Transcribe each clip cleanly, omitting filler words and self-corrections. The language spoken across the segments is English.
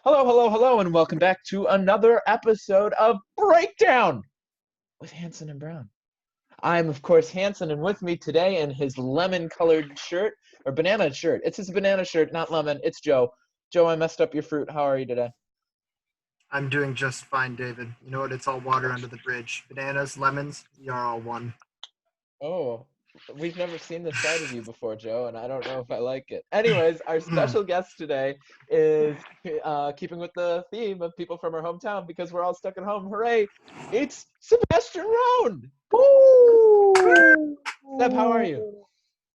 Hello, hello, hello, and welcome back to another episode of Breakdown with Hansen and Brown. I'm, of course, Hansen, and with me today in his lemon-colored shirt, or banana shirt. It's his banana shirt, not lemon. It's Joe. Joe, I messed up your fruit. How are you today? I'm doing just fine, David. You know what? It's all water under the bridge. Bananas, lemons, we are all one. Oh, we've never seen this side of you before, Joe, and I don't know if I like it. Anyways, our special guest today is keeping with the theme of people from our hometown because we're all stuck at home. Hooray! It's Sebastian Rohn! Woo! Seb, how are you?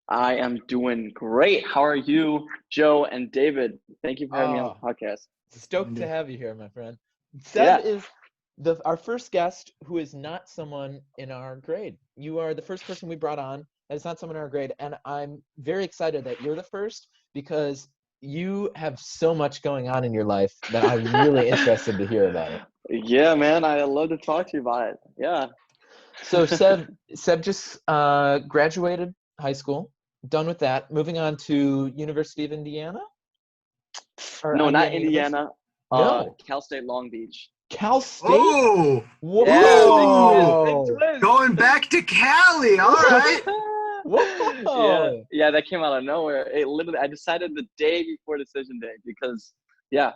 I am doing great. How are you, Joe and David? Thank you for having me on the podcast. Stoked to have you here, my friend. Seb is our first guest who is not someone in our grade. You are the first person we brought on that is not someone in our grade, and I'm very excited that you're the first because you have so much going on in your life that I'm really interested to hear about it. Yeah, man, I love to talk to you about it. Yeah. So Seb just graduated high school, done with that, moving on to University of Indiana? Or no, not University? Indiana. No. Cal State Long Beach. Cal State? Oh! Whoa! Yeah, big twist. Going back to Cali, all right. Whoa! Yeah, that came out of nowhere. It literally, I decided the day before decision day because, yeah,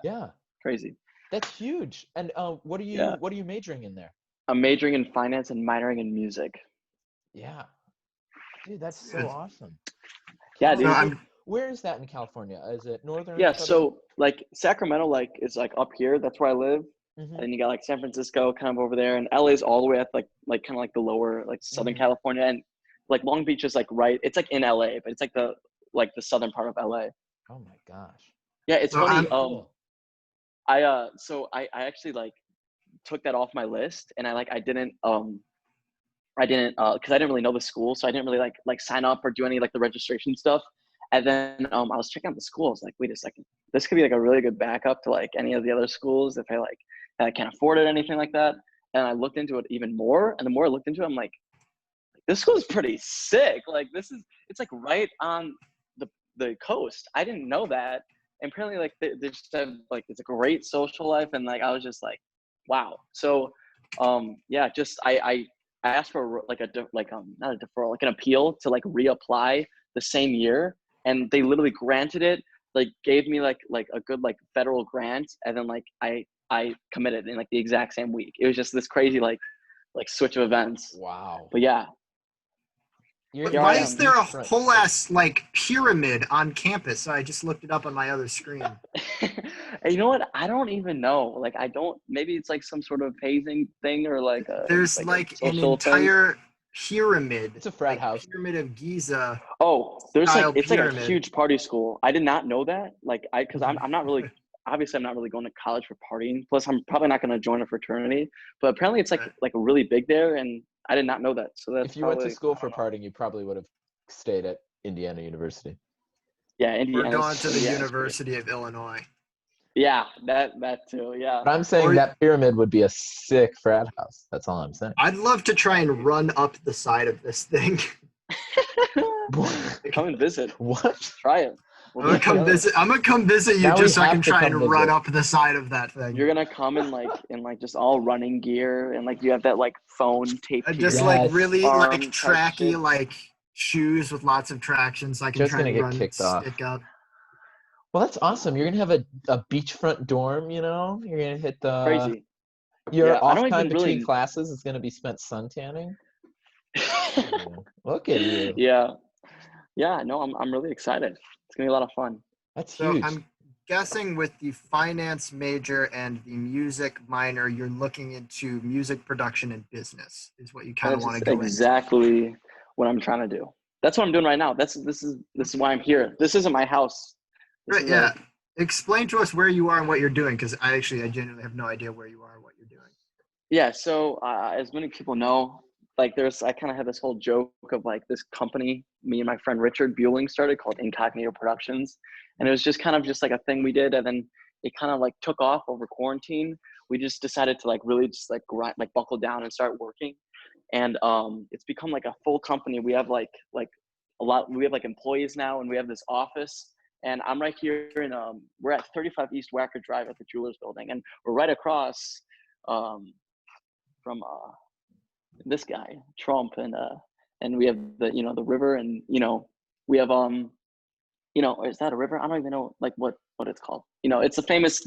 crazy. That's huge. And what are you majoring in there? I'm majoring in finance and minoring in music. Yeah, dude, that's so awesome. Yeah, dude. Where is that in California? Is it northern? Yeah, southern? so like Sacramento, like is like up here. That's where I live. Mm-hmm. And then you got like San Francisco kind of over there, and LA's all the way at like kind of like the lower like Southern California, and like Long Beach is like right. It's like in LA, but it's like the southern part of LA. Oh my gosh. Yeah, it's funny. Cool. So I actually like took that off my list, and I didn't because I didn't really know the school, so I didn't really like sign up or do any like the registration stuff. And then I was checking out the schools, like, wait a second, this could be like a really good backup to like any of the other schools if I can't afford it, anything like that. And I looked into it even more, and the more I looked into it, I'm like, this school is pretty sick. Like it's like right on the coast. I didn't know that. And apparently like they just have like it's a great social life, and like I was just like, wow. So just I asked for like not a deferral, like an appeal to like reapply the same year, and they literally granted it, like gave me like a good like federal grant, and then like I committed in like the exact same week. It was just this crazy like switch of events. Wow. But yeah. Why is there a whole ass like pyramid on campus? I just looked it up on my other screen. You know what? I don't even know. Like maybe it's like some sort of hazing thing, or like there's like an entire pyramid. It's a frat house. Pyramid of Giza. Oh, there's it's pyramid. like a huge party school. I did not know that. Like because I'm not really obviously I'm not really going to college for partying. Plus I'm probably not going to join a fraternity. But apparently it's like really big there, and I did not know that. So that's if you went to school for partying, you probably would have stayed at Indiana University. Yeah, Indiana. We're going to the University of Illinois. Yeah, that too. Yeah. But I'm saying that pyramid would be a sick frat house. That's all I'm saying. I'd love to try and run up the side of this thing. Come and visit. What? Try it. I'm gonna come visit you now just so I can try and run up the side of that thing. You're gonna come in like just all running gear, and like you have that like phone tape. Just like really like tracky like shoes with lots of traction, so I can try and run stick up. Well, that's awesome. You're gonna have a beachfront dorm. You know, you're gonna hit the crazy. Your off time between classes is gonna be spent sun tanning. Look at you. Yeah. No, I'm really excited. It's gonna be a lot of fun. That's huge. So I'm guessing with the finance major and the music minor, you're looking into music production and business is what you kind of want to go into. Exactly what I'm trying to do. That's what I'm doing right now. This is why I'm here. This isn't my house. Right. Yeah. Explain to us where you are and what you're doing, because I genuinely have no idea where you are and what you're doing. Yeah. So as many people know, like I kind of had this whole joke of like this company me and my friend Richard Bueling started called Incognito Productions. And it was just kind of just like a thing we did. And then it kind of like took off over quarantine. We just decided to like really just like grind, like buckle down and start working. And it's become like a full company. We have like we have like employees now, and we have this office And I'm right here in we're at 35 East Wacker Drive at the Jewelers Building, and we're right across from this guy Trump, and we have the the river, and we have is that a river? I don't even know like what it's called. It's a famous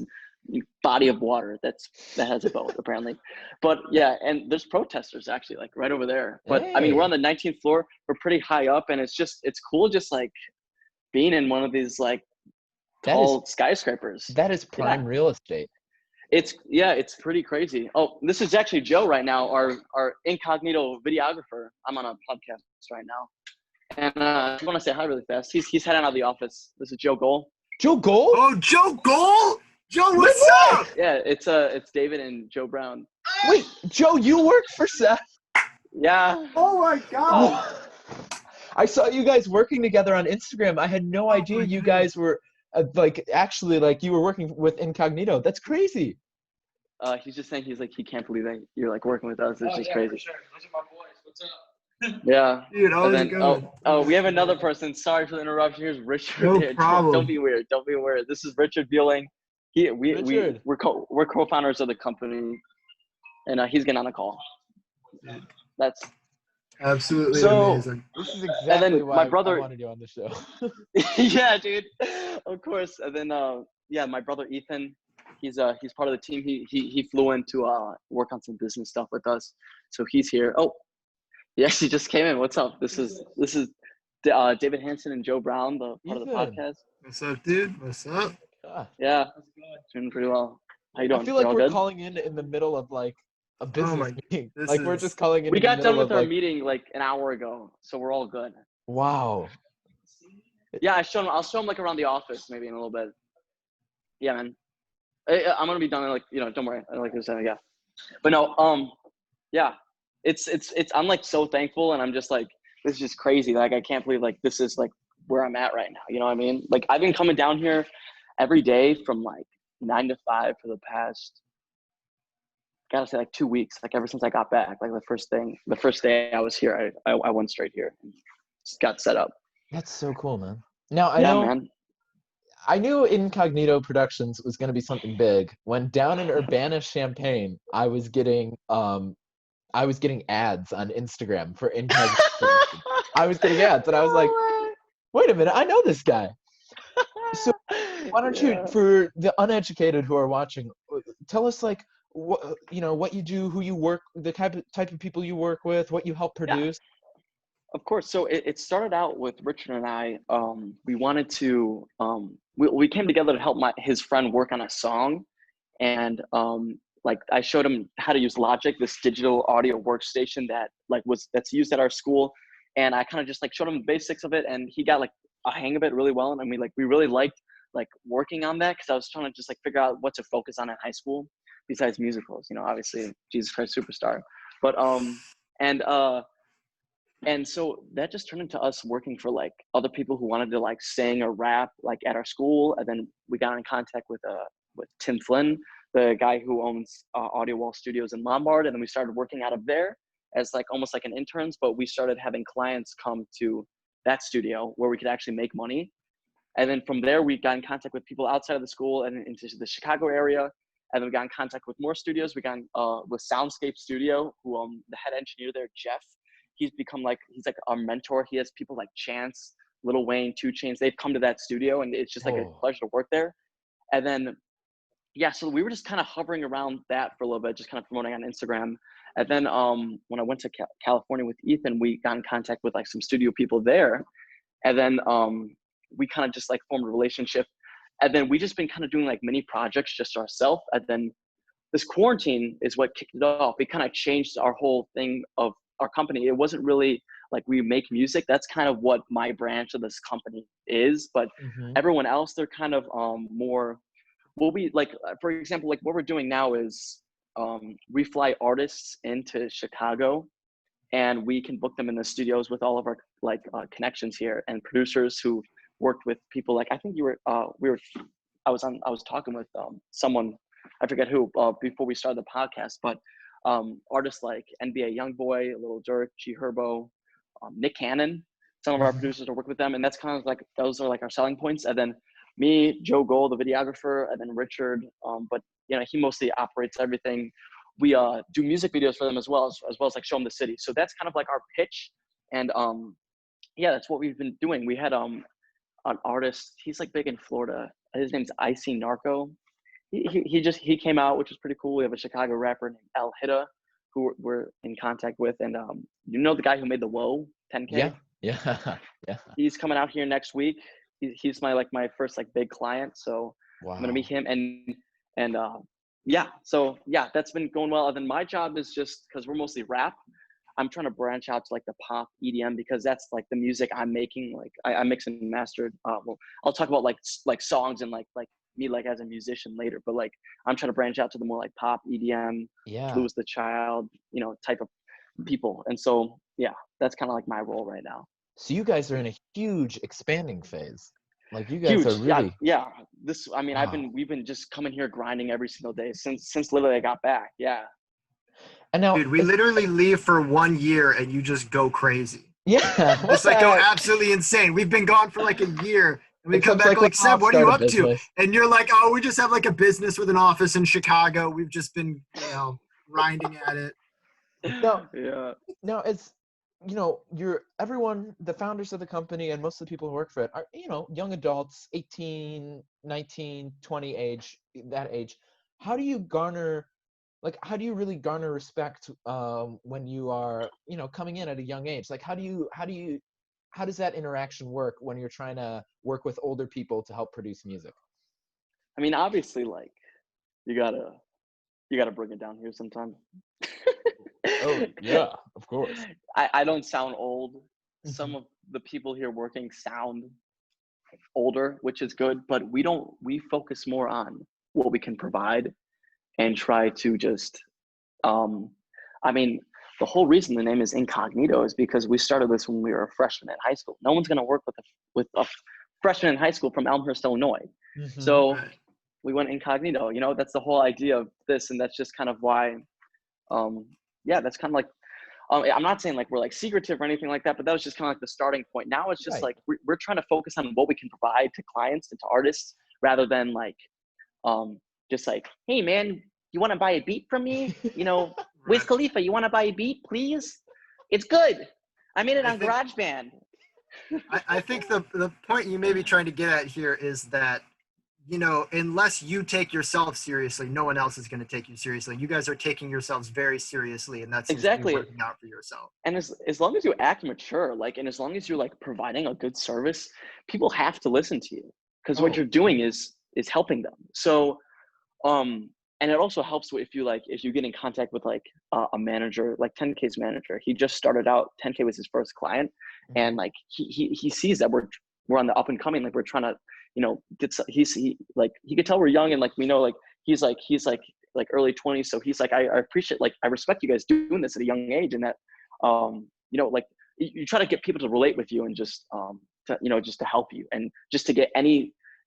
body of water that has a boat apparently. But yeah, and there's protesters actually like right over there. But I mean, we're on the 19th floor. We're pretty high up, and it's cool just like being in one of these like tall skyscrapers. That is prime real estate. It's pretty crazy. Oh, this is actually Joe right now, our incognito videographer. I'm on a podcast right now. And I just want to say hi really fast. He's heading out of the office. This is Joe Goal. Joe Goal? Oh, Joe Goal? Joe, what's up? Yeah, it's David and Joe Brown. Wait, Joe, you work for Seth? Yeah. Oh my God. I saw you guys working together on Instagram. I had no idea you guys were actually you were working with Incognito. That's crazy. He's just saying he can't believe that you're like working with us. It's just crazy. For sure. Those are my boys. What's up? Yeah. Dude, we have another person. Sorry for the interruption. Here's Richard. No problem. Don't be weird. This is Richard Bueling. We're co-founders of the company, and he's getting on a call. That's absolutely amazing. This is exactly why I wanted you on the show. Yeah, dude. Of course. And then my brother Ethan, he's part of the team. He flew in to work on some business stuff with us, so he's here. Oh. Yes, he just came in. What's up? This is David Hansen and Joe Brown, the part of the podcast. What's up, dude? What's up? Yeah, doing pretty well. How you doing? I feel like we're calling in the middle of like a business meeting. We're just calling in. We got done with our meeting like an hour ago, so we're all good. Wow. Yeah, I'll show him like around the office maybe in a little bit. Yeah, man. I'm gonna be done in like don't worry. I like this yeah. But no, yeah. It's I'm like so thankful, and I'm just like, this is just crazy. Like I can't believe like this is like where I'm at right now. You know what I mean? Like I've been coming down here every day from like 9 to 5 for the past, gotta say like 2 weeks. Like ever since I got back, like the first day I was here, I went straight here and just got set up. That's so cool, man. Now I knew Incognito Productions was gonna be something big when down in Urbana, Champaign, I was getting ads on Instagram for Incognito. I was getting ads, and I was like, wait a minute, I know this guy. So why don't you, for the uneducated who are watching, tell us like what you do, who you work, the type of people you work with, what you help produce. Of course. So it started out with Richard and I. We wanted to we came together to help his friend work on a song, and like I showed him how to use Logic, this digital audio workstation that's used at our school, and I kind of just like showed him the basics of it, and he got like a hang of it really well. And I mean, like we really liked like working on that because I was trying to just like figure out what to focus on in high school besides musicals. Obviously Jesus Christ Superstar, but and so that just turned into us working for like other people who wanted to like sing or rap like at our school, and then we got in contact with Tim Flynn, the guy who owns Audio Wall Studios in Lombard, and then we started working out of there as like almost like an interns. But we started having clients come to that studio where we could actually make money, and then from there we got in contact with people outside of the school and into the Chicago area, and then we got in contact with more studios. We got with Soundscape Studio, who the head engineer there, Jeff. He's like our mentor. He has people like Chance, Lil Wayne, 2 Chainz. They've come to that studio, and it's just like a pleasure to work there. And then so we were just kind of hovering around that for a little bit, just kind of promoting on Instagram. And then when I went to California with Ethan, we got in contact with like some studio people there. And then we kind of just like formed a relationship. And then we just been kind of doing like mini projects just ourselves. And then this quarantine is what kicked it off. It kind of changed our whole thing of our company. It wasn't really like we make music. That's kind of what my branch of this company is. But everyone else, they're kind of more, well, we like, for example, like what we're doing now is we fly artists into Chicago, and we can book them in the studios with all of our like connections here, and producers who worked with people like, I think you were, I was talking with someone, I forget who, before we started the podcast, but artists like NBA Youngboy, Lil Durk, G Herbo, Nick Cannon, some of our producers to work with them, and that's kind of like, those are like our selling points. And then me, Joe Gold, the videographer, and then Richard, but he mostly operates everything. We do music videos for them as well as like show them the city. So that's kind of like our pitch. And that's what we've been doing. We had an artist, he's like big in Florida. His name's Icy Narco. He came out, which was pretty cool. We have a Chicago rapper named El Hida, who we're in contact with. And the guy who made the Whoa 10K? Yeah. He's coming out here next week. He's my first like big client. So Wow. I'm gonna meet him so that's been going well. And then my job is just, because we're mostly rap, I'm trying to branch out to like the pop EDM, because that's like the music I'm making. Like I mix and mastered. I'll talk about like songs and like me like as a musician later, but like I'm trying to branch out to the more like pop EDM, Blues the Child, type of people. And so that's kind of like my role right now. So you guys are in a huge expanding phase. Like you guys Huge. are really Wow. We've been just coming here grinding every single day since literally I got back. Yeah. And now, dude, we literally leave for 1 year and you just go crazy. Yeah. Just like go absolutely insane. We've been gone for like a year and we come back like, Seb, what are you up to? And you're like, oh, we just have like a business with an office in Chicago. We've just been, grinding at it. No, yeah. No, it's, everyone, the founders of the company and most of the people who work for it are, young adults, 18, 19, 20 that age. How do you really garner respect when you are, coming in at a young age? Like, how does that interaction work when you're trying to work with older people to help produce music? I mean, obviously, like, you gotta bring it down here sometime. Oh yeah, of course. I don't sound old. Mm-hmm. Some of the people here working sound older, which is good, but we focus more on what we can provide and try to just, the whole reason the name is Incognito is because we started this when we were a freshman in high school. No one's going to work with a freshman in high school from Elmhurst, Illinois. Mm-hmm. So we went incognito, that's the whole idea of this. And that's just kind of why, that's kind of like, I'm not saying like we're like secretive or anything like that, but that was just kind of like the starting point. Now it's just like, we're trying to focus on what we can provide to clients and to artists rather than like, just like, hey man, you want to buy a beat from me? Wiz Khalifa, you want to buy a beat, please? It's good. I made it on GarageBand. I think the point you may be trying to get at here is that, unless you take yourself seriously, no one else is going to take you seriously. You guys are taking yourselves very seriously, and that's exactly working out for yourself. And as long as you act mature, and as long as you're like providing a good service, people have to listen to you because what you're doing is helping them. So, and it also helps if you get in contact with like a manager, like 10K's manager. He just started out. 10K was his first client, and like he sees that we're on the up and coming. Like we're trying to, he could tell we're young and like we know like he's like early 20s. So he's like I appreciate, like I respect you guys doing this at a young age, and that like you try to get people to relate with you and just just to help you and just to get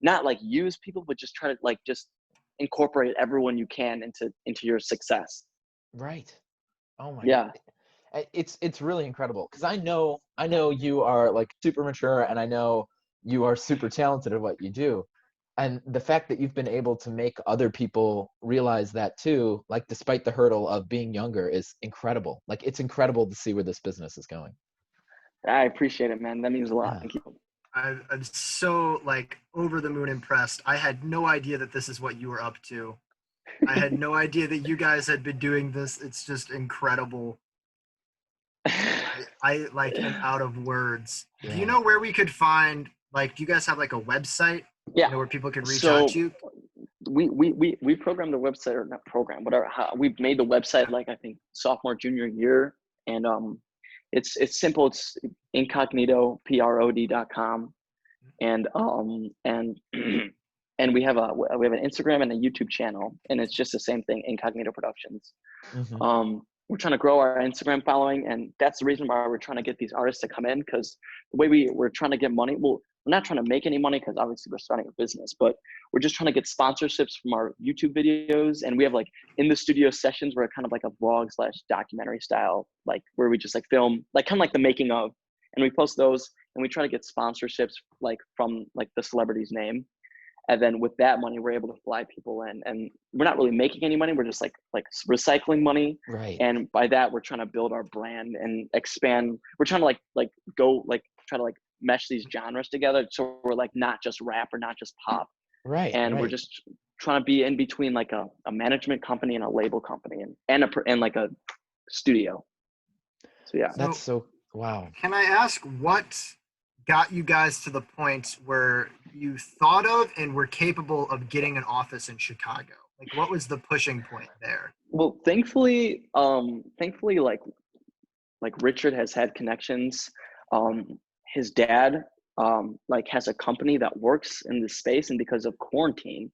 not like use people, but just try to like just incorporate everyone you can into your success. Right. Oh my God. It's really incredible because I know you are like super mature, and I know you are super talented at what you do, and the fact that you've been able to make other people realize that too, like despite the hurdle of being younger, is incredible. Like it's incredible to see where this business is going. I appreciate it, man. That means a lot. Thank you. I'm so like over the moon impressed. I had no idea that this is what you were up to. I had no idea that you guys had been doing this. It's just incredible. I like am out of words. Yeah. Do you know where we could find, like, do you guys have like a website? Yeah. Where people can reach out to you? We programmed the website, or not program, whatever. We've made the website like I think sophomore, junior year. And it's simple. It's incognitoprod.com, and and we have an Instagram and a YouTube channel, and it's just the same thing, Incognito Productions. Mm-hmm. We're trying to grow our Instagram following, and that's the reason why we're trying to get these artists to come in, because the way we're trying to get money, well, we're not trying to make any money because obviously we're starting a business, but we're just trying to get sponsorships from our YouTube videos. And we have like in the studio sessions where kind of like a vlog/documentary style, like where we just like film, like kind of like the making of, and we post those. and we try to get sponsorships like from like the celebrity's name. And then with that money, we're able to fly people in, and we're not really making any money. We're just like recycling money. Right. And by that, we're trying to build our brand and expand. We're trying to try to mesh these genres together. So we're like not just rap or not just pop. Right. And right. we're just trying to be in between like a management company and a label company and like a studio. So yeah. That's so wow. Can I ask what got you guys to the point where you thought of and were capable of getting an office in Chicago? Like, what was the pushing point there? Well, thankfully, like Richard has had connections. His dad, like has a company that works in this space, and because of quarantine's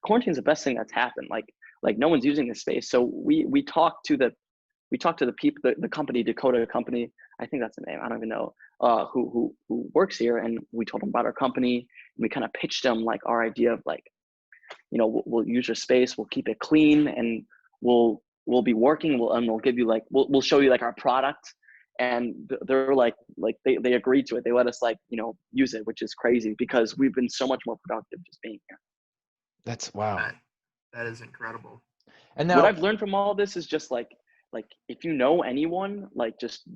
the best thing that's happened. Like no one's using this space, so we talked to the people, the company, Dakota company, I think that's the name, I don't even know, who works here, and we told them about our company, and we kind of pitched them like our idea of like, you know, we'll use your space, we'll keep it clean, and we'll be working, we'll give you like, we'll show you like our product, and they're like they agreed to it. They let us like, you know, use it, which is crazy because we've been so much more productive just being here. That's wow. That is incredible. And now what I've learned from all this is just like if you know anyone, like just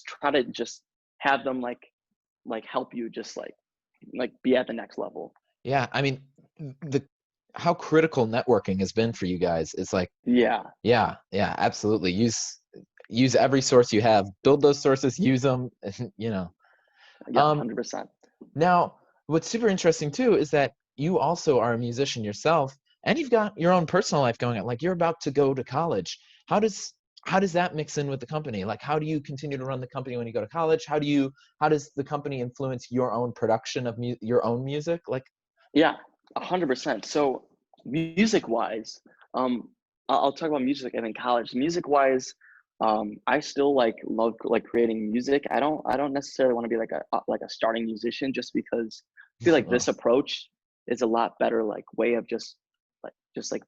try to just have them like help you just like be at the next level. Yeah, I mean, how critical networking has been for you guys is like, yeah, absolutely. Use every source you have, build those sources, use them, you know. Yeah, 100%. Now, what's super interesting too is that you also are a musician yourself, and you've got your own personal life going on. Like you're about to go to college. How does that mix in with the company? Like, how do you continue to run the company when you go to college? How does the company influence your own production of your own music? Like, yeah, 100%. So music wise, I'll talk about music and in college. Music wise, I still like love like creating music. I don't necessarily want to be like a starting musician, just because I feel like this approach is a lot better like way of just like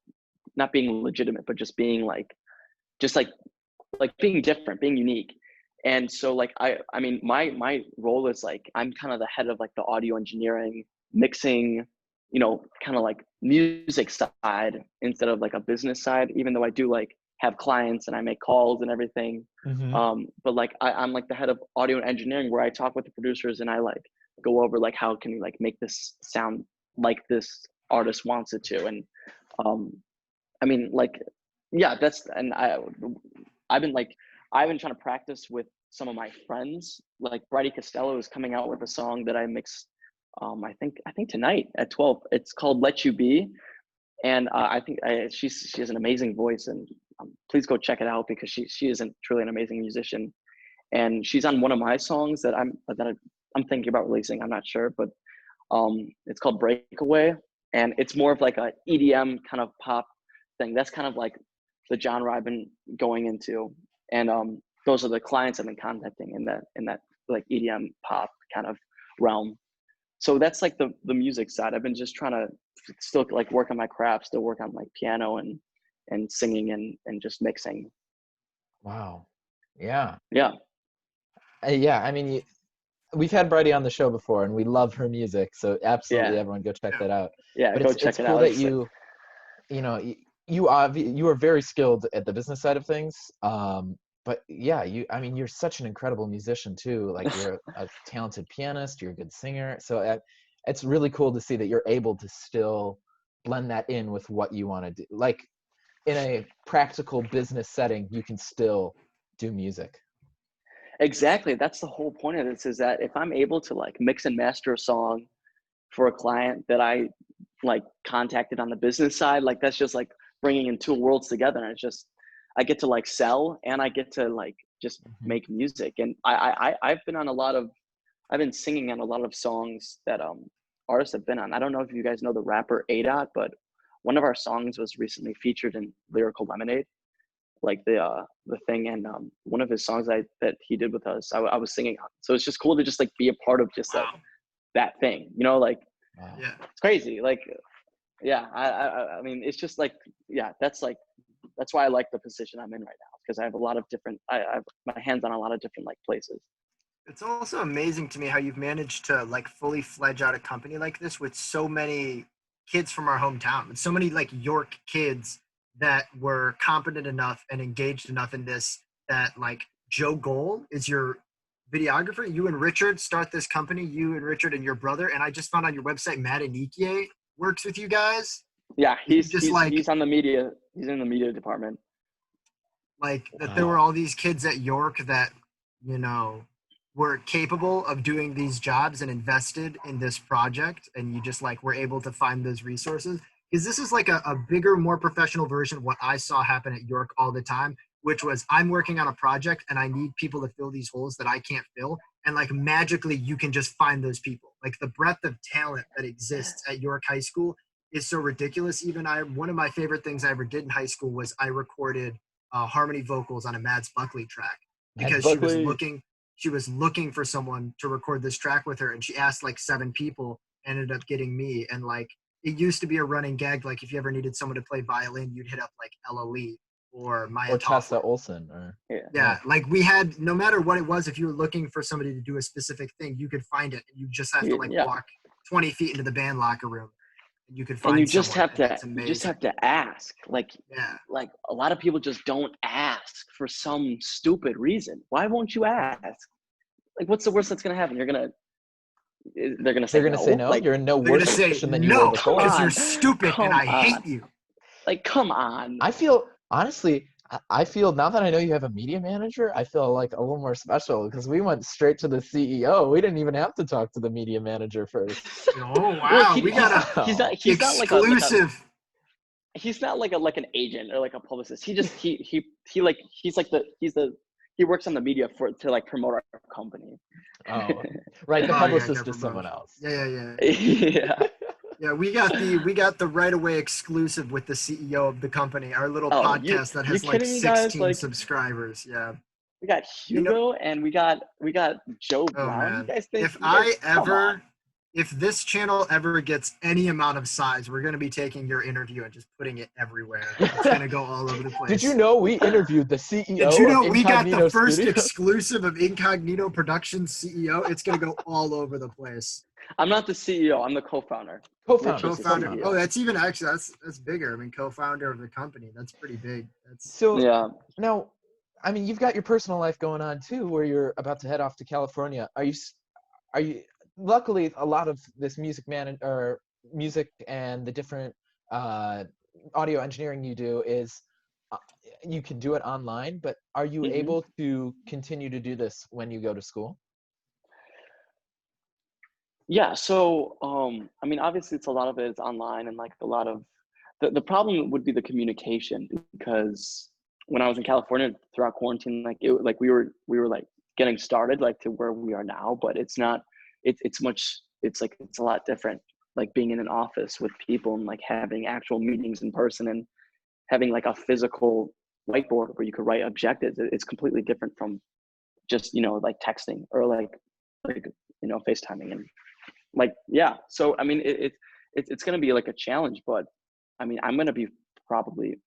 not being legitimate, but just being like being different, being unique. And so like I mean my role is like I'm kind of the head of like the audio engineering, mixing, you know, kind of like music side instead of like a business side, even though I do like have clients and I make calls and everything. But like I'm like the head of audio and engineering, where I talk with the producers and I like go over like how can we like make this sound like this artist wants it to. And I mean like yeah, that's, and I've been trying to practice with some of my friends. Like Brady Costello is coming out with a song that I mixed I think tonight at 12. It's called Let You Be, and I think she has an amazing voice, and please go check it out because she is truly an amazing musician. And she's on one of my songs that I'm thinking about releasing. I'm not sure, but it's called Breakaway, and it's more of like a EDM kind of pop thing. That's kind of like the genre I've been going into, and those are the clients I've been contacting in that like EDM pop kind of realm. So that's like the music side. I've been just trying to still like work on my craft, still work on like piano and singing and just mixing. wow. Yeah. Yeah. Yeah, I mean, we've had Brady on the show before, and we love her music. So absolutely, Yeah. everyone go check that out. Yeah, But go it's check it cool out. that you know, you are very skilled at the business side of things. But yeah, I mean, you're such an incredible musician too. Like you're a talented pianist, you're a good singer. So it's really cool to see that you're able to still blend that in with what you want to do. Like in a practical business setting, you can still do music. Exactly. That's the whole point of this, is that if I'm able to like mix and master a song for a client that I like contacted on the business side, like that's just like bringing in two worlds together. And it's just, I get to like sell and I get to like just make music. And I've been singing on a lot of songs that artists have been on. I don't know if you guys know the rapper A-Dot, but one of our songs was recently featured in Lyrical Lemonade, like the thing. And one of his songs that he did with us, I was singing on. So it's just cool to just like be a part of just like that thing, you know, like Yeah. it's crazy. Like, yeah, I mean, it's just like, yeah, that's why I like the position I'm in right now, because I have a lot of different, I have my hands on a lot of different like places. It's also amazing to me how you've managed to like fully fledge out a company like this with so many kids from our hometown, with so many like York kids that were competent enough and engaged enough in this that like Joe Goal is your videographer. You and Richard start this company, you and Richard and your brother. And I just found on your website, Matt Anikie works with you guys. Yeah, He's just he's on the media. He's in the media department. Like that there were all these kids at York that, you know, were capable of doing these jobs and invested in this project, and you just like were able to find those resources, because this is like a bigger, more professional version of what I saw happen at York all the time, which was I'm working on a project and I need people to fill these holes that I can't fill, and like magically you can just find those people. Like the breadth of talent that exists at York High School is so ridiculous. Even one of my favorite things I ever did in high school was I recorded harmony vocals on a Mads Buckley track, because she was looking for someone to record this track with her, and she asked like 7 people, ended up getting me. And like it used to be a running gag, like if you ever needed someone to play violin, you'd hit up like Ella Lee or Maya or Tessa Toffler. Olsen, or yeah, like we had, no matter what it was, if you were looking for somebody to do a specific thing, you could find it, and you just have to like walk 20 feet into the band locker room and you could find and you just someone. you just have to ask. Like Yeah, like a lot of people just don't ask for some stupid reason. Why won't you ask? Like, what's the worst that's gonna happen? They're gonna say they're gonna say no. Like, You're in no they're worse gonna say position than you were no before. because you're stupid and I hate you. Like, come on. I feel, honestly, I feel now that I know you have a media manager, I feel like a little more special, because we went straight to the CEO. We didn't even have to talk to the media manager first. Oh wow, Well, we got a he's not exclusive. He's not like an agent or like a publicist. He works on the media to like promote our company. Oh, right. The publicist is someone else. Yeah. Yeah. Yeah, we got the right away exclusive with the CEO of the company. Our little podcast that has like 16 subscribers. Yeah. We got Hugo and we got Joe Brown. Man. You guys think if this channel ever gets any amount of size, we're going to be taking your interview and just putting it everywhere. It's going to go all over the place. Did you know we interviewed the CEO? Did you know of we got the first Studios? exclusive of Incognito Productions CEO? It's going to go all over the place. I'm not the CEO. I'm the co-founder. Co-founder. Oh, that's even actually that's bigger. I mean, co-founder of the company. That's pretty big. So now, I mean, you've got your personal life going on too, where you're about to head off to California. Are you? Luckily, a lot of this music and the different audio engineering you do is you can do it online. But are you able to continue to do this when you go to school? Yeah. So, I mean, obviously, a lot of it is online, and like a lot of the problem would be the communication, because when I was in California throughout quarantine, like we were like getting started like to where we are now, but it's not. It's a lot different, like being in an office with people and like having actual meetings in person and having like a physical whiteboard where you could write objectives. It's completely different from just, like texting or like FaceTiming and like, yeah. So, I mean, it's going to be like a challenge, but I mean, I'm going to be probably,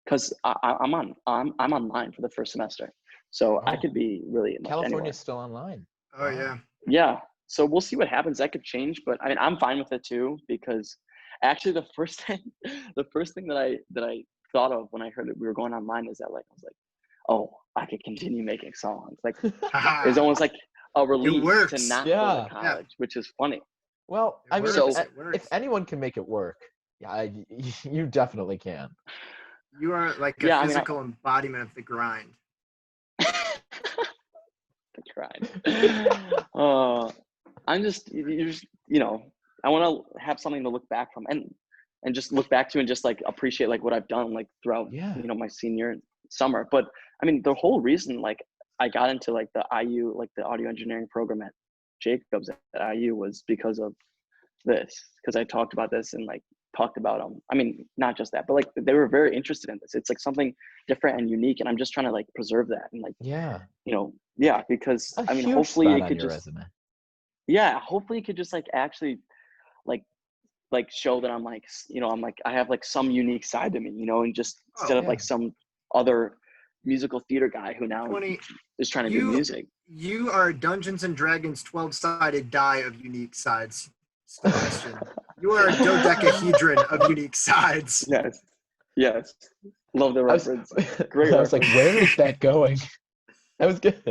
cause I'm online for the first semester. So I could be really much California's still online. Oh yeah. Yeah. So we'll see what happens. That could change, but I mean, I'm fine with it too, because actually the first thing that I thought of when I heard that we were going online is that like, I was like, oh, I could continue making songs. Like it's almost like a relief to not go to college, which is funny. Well, I mean, if anyone can make it work, you definitely can. You are like a physical embodiment of the grind. The grind. I'm just, I want to have something to look back from and just look back to and just like appreciate like what I've done like throughout, my senior summer. But I mean, the whole reason like I got into like the IU, like the audio engineering program at Jacobs at IU was because of this, because I talked about this and like talked about I mean, not just that, but like they were very interested in this. It's like something different and unique, and I'm just trying to like preserve that and like because I mean, hopefully it could just resume. Yeah, hopefully it could just like actually like show that I'm like, I'm like I have like some unique side to me, and just instead of like some other musical theater guy who now 20, is trying to do music. You are Dungeons and Dragons 12-sided die of unique sides, Sebastian. You are a dodecahedron of unique sides. Yes. Love the reference. Great I was like, reference. where is that going? That was good.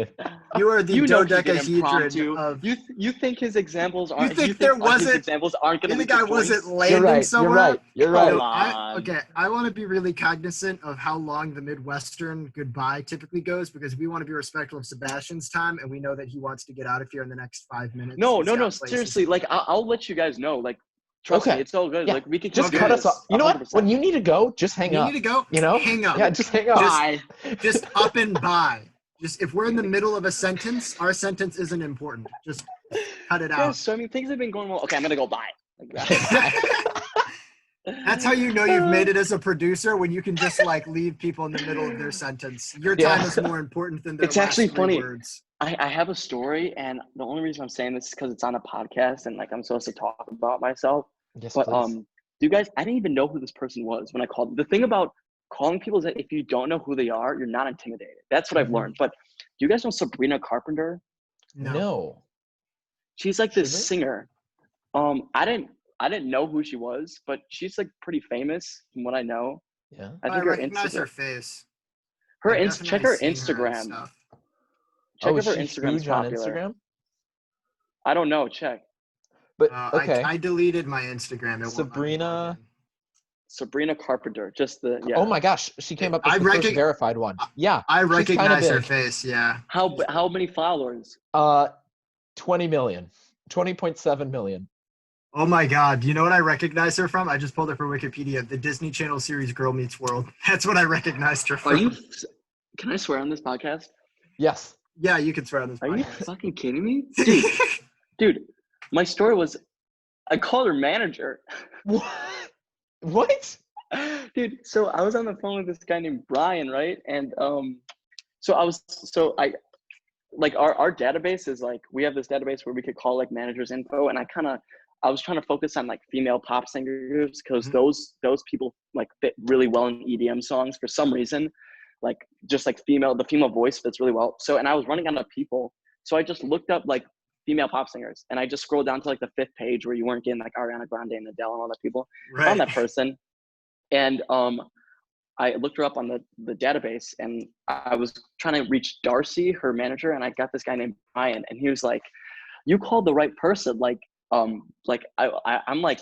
You are the dodecahedron of. You think his examples aren't? You think there wasn't? His examples aren't going to. You think I wasn't landing You're right. somewhere? You're right. Come You're right. on. Okay, I want to be really cognizant of how long the Midwestern goodbye typically goes because we want to be respectful of Sebastian's time, and we know that he wants to get out of here in the next 5 minutes. No. Seriously, like I'll let you guys know. Like, trust me, it's all good. Yeah. Like we could just cut us off. You know 100%. what? When you need to go, just hang up. You need to go. You know? Hang up. Yeah, just hang up. Bye. Just up and by. Just if we're in the middle of a sentence, our sentence isn't important. Just cut it out. Yes, so I mean, things have been going well. Okay, I'm gonna go bye. Like, That's how you know you've made it as a producer when you can just like leave people in the middle of their sentence. Your time is more important than their It's actually last funny. words. I have a story, and the only reason I'm saying this is because it's on a podcast, and like I'm supposed to talk about myself. Yes, But please. you guys, I didn't even know who this person was when I called. The thing about calling people is that if you don't know who they are, you're not intimidated. That's what I've learned. But do you guys know Sabrina Carpenter? No. She's like this Should we? singer. I didn't know who she was, but she's like pretty famous from what I know. Yeah. I I think her recognize Instagram. her face. Check her I've definitely seen her and Instagram. stuff. Check Oh, if her is she Instagram's huge on popular. Instagram? I don't know. Check. But okay. I deleted my Instagram. It won't let me Sabrina. log in. Sabrina Carpenter. Just the Oh my gosh, she came up as I the first recog- verified one. Yeah. I she's kinda recognize her big. face. Yeah. How many followers? 20 million. 20.7 million. Oh my God! You know what I recognize her from? I just pulled it from Wikipedia. The Disney Channel series Girl Meets World. That's what I recognized her from. Are you? Can I swear on this podcast? Yes. Yeah, you can swear on this Are you podcast. fucking kidding me, dude? My story was, I called her manager. What? Dude, so I was on the phone with this guy named Brian, right? And I like our database is like, we have this database where we could call like managers info, and I was trying to focus on like female pop singers because those people like fit really well in EDM songs for some reason, like just like the female voice fits really well. So, and I was running out of people, so I just looked up like female pop singers, and I just scrolled down to like the 5th page where you weren't getting like Ariana Grande and Adele and all that people. Right. Found that person, and I looked her up on the database, and I was trying to reach Darcy, her manager, and I got this guy named Brian, and he was like, "You called the right person. I'm like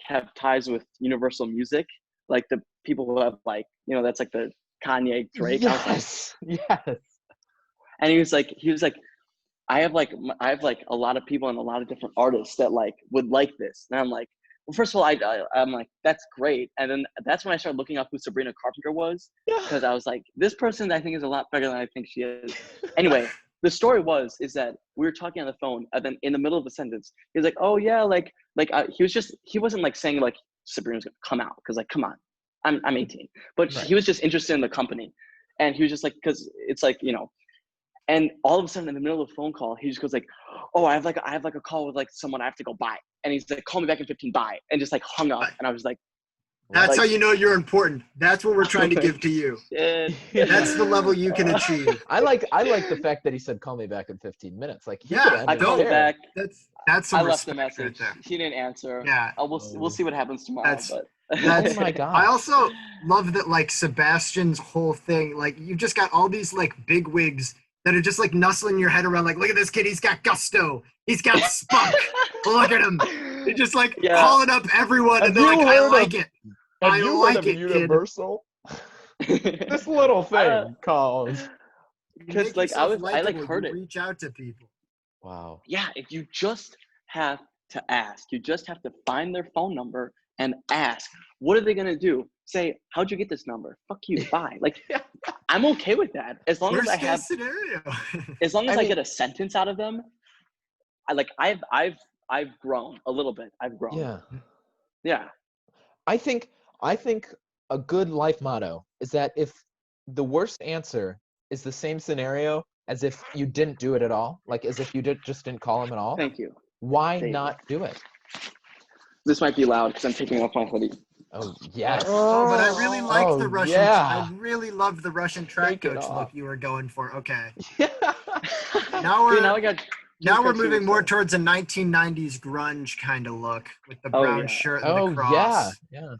have ties with Universal Music, like the people who have like, you know, that's like the Kanye, Drake." Yes. Yes. And he was like, I have like a lot of people and a lot of different artists that like would like this. And I'm like, well, first of all, I'm like, that's great. And then that's when I started looking up who Sabrina Carpenter was, because I was like, this person I think is a lot better than I think she is. Anyway, the story is that we were talking on the phone, and then in the middle of the sentence, he was like, oh yeah, he wasn't like saying like Sabrina's gonna come out, because like, come on, I'm 18, but Right. he was just interested in the company, and he was just like, because it's like, you know. And all of a sudden, in the middle of the phone call, he just goes like, "Oh, I have like a call with like someone I have to go by," and he's like, "Call me back in 15, bye," and just like hung up. And I was like, That's how you know you're important. That's what we're trying to give to you. That's the level you can achieve. I like the fact that he said, "Call me back in 15 minutes." Like, he Yeah, could end I it called him there. back. That's some I left a respect right message. there. He didn't answer. Yeah. We'll see what happens tomorrow. But That's- Oh my god. I also love that like Sebastian's whole thing, like you just got all these like big wigs that are just like nuzzling your head around, like, look at this kid, he's got gusto, he's got spunk, look at him. They're just like calling up everyone, and they're like, I like it. Have I you like heard of it, kid. Universal? This little thing called. Because Make like yourself I like likable. heard You it. reach out to people. Wow. Yeah, if you just have to ask, you just have to find their phone number and ask. What are they gonna do? Say, how'd you get this number? Fuck you, bye. Like, I'm okay with that as long as I Worst have. case scenario. As long as I I mean- get a sentence out of them, I've grown a little bit. I've grown. Yeah. Yeah. I think a good life motto is that if the worst answer is the same scenario as if you didn't do it at all, like as if you just didn't call him at all, Thank you. why Thank you. not do it? This might be loud because I'm taking off my hoodie. Oh yes. Oh, but I really liked the Russian. Yeah. I really loved the Russian track Take it coach off. look you were going for. Okay. Yeah. Now we're I got now we're moving more towards a 1990s grunge kind of look with the brown shirt and the cross. Yeah.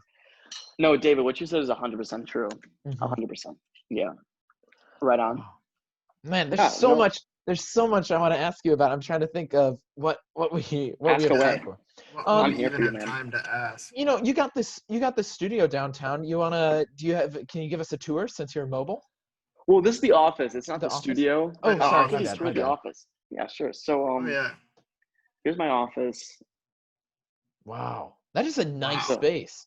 No, David, what you said is 100% true. 100%. Yeah. Right on. Wow. Man, there's so much. There's so much I want to ask you about. I'm trying to think of what we have away. time for. I'm here for you, man. Time to ask. You know, you got this studio downtown. Can you give us a tour since you're mobile? Well, this is the office. It's not the office? studio. Oh, sorry, I'll just tour the office. Yeah, sure. So here's my office. Wow. That is a nice space.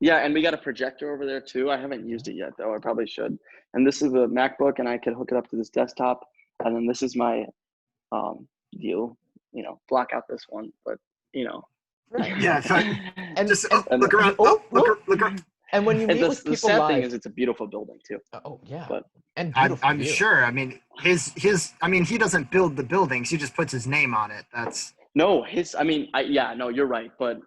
Yeah, and we got a projector over there too. I haven't used it yet though. I probably should. And this is a MacBook, and I could hook it up to this desktop. And then this is my deal. You know, block out this one, but you know. Right. Yeah. And just and look around. Look around. And when you meet with the people sad live, thing is, it's a beautiful building too. Oh yeah. But and beautiful I'm sure. I mean, he doesn't build the buildings. He just puts his name on it. That's no, you're right, but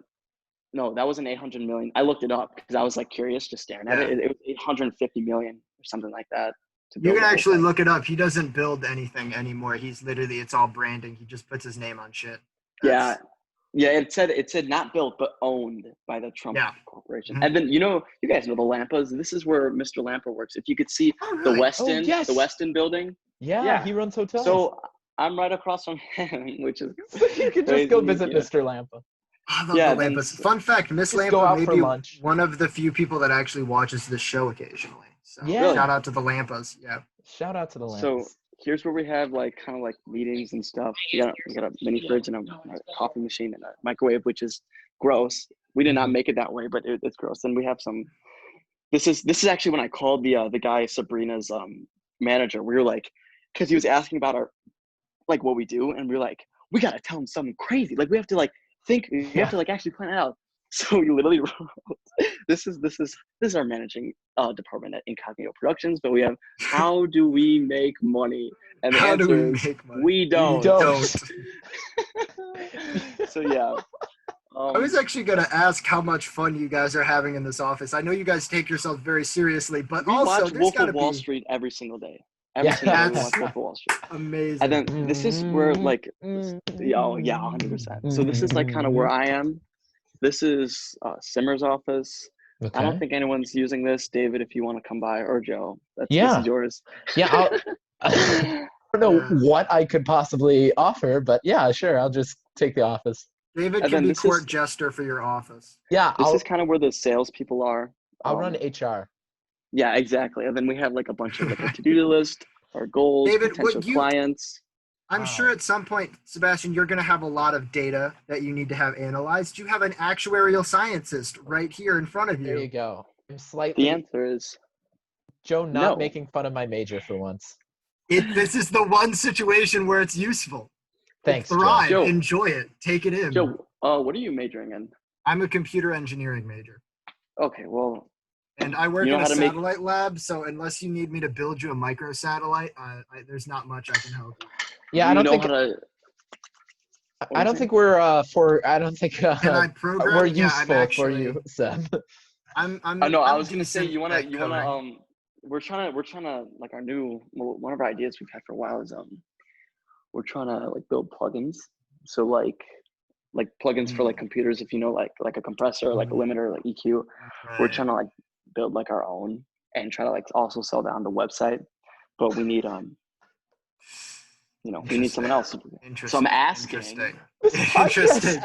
no, that wasn't 800 million. I looked it up because I was like curious, just staring at it. It was 850 million or something like that. You can actually look it up. He doesn't build anything anymore. He's literally, it's all branding. He just puts his name on shit. Yeah. It said not built but owned by the Trump Corporation. And then you guys know the Lampas. This is where Mr. Lampa works. If you could see the Westin building. Yeah, he runs hotels. So I'm right across from him, which is you can just go visit Mr. Lampa. I love the Lampas. Fun fact, Miss Lampa may be one of the few people that actually watches this show occasionally. So shout out to the Lampas. Yeah. Shout out to the Lampas. So here's where we have like kind of like meetings and stuff. We got a mini fridge and a coffee machine and a microwave, which is gross. We did not make it that way, but it's gross. And we have some. This is actually when I called the guy Sabrina's manager. We were like, because he was asking about our like what we do, and we were like, we gotta tell him something crazy. Like we have to like think. We have to like actually plan it out. So we literally wrote, this is our managing department at Incognito Productions, but we have how do we make money? And the answer is we don't. So yeah. I was actually going to ask how much fun you guys are having in this office. I know you guys take yourselves very seriously, but we also watch there's Wolf got to of be Wall Street every single day. Every single day we watch Wolf of Wall Street. Amazing. And then this is where like 100%. So this is like kind of where I am. This is Simmer's office. Okay. I don't think anyone's using this. David, if you want to come by, or Joe, this is yours. Yeah, I don't know what I could possibly offer, but yeah, sure, I'll just take the office. David can be court jester for your office. Yeah, this is kind of where the salespeople are. I'll run HR. Yeah, exactly. And then we have like a bunch of like a to-do list, our goals, David, potential clients. I'm sure at some point, Sebastian, you're going to have a lot of data that you need to have analyzed. You have an actuarial scientist right here in front of you. There you go. I'm slightly. The answer is Joe not making fun of my major for once. This is the one situation where it's useful. Thanks, Thrive. Joe. Enjoy it. Take it in. Joe, what are you majoring in? I'm a computer engineering major. Okay, well. And I work in a satellite lab, so unless you need me to build you a microsatellite, there's not much I can help you. Yeah, I don't think we're we're useful for you, Seb. I was gonna say you wanna we're trying to like one of our ideas we've had for a while is we're trying to like build plugins. So like plugins for like computers, if you know like a compressor, like a limiter, like EQ. Right. We're trying to like build like our own and try to like also sell that on the website. But we need we need someone else. So I'm asking. Interesting.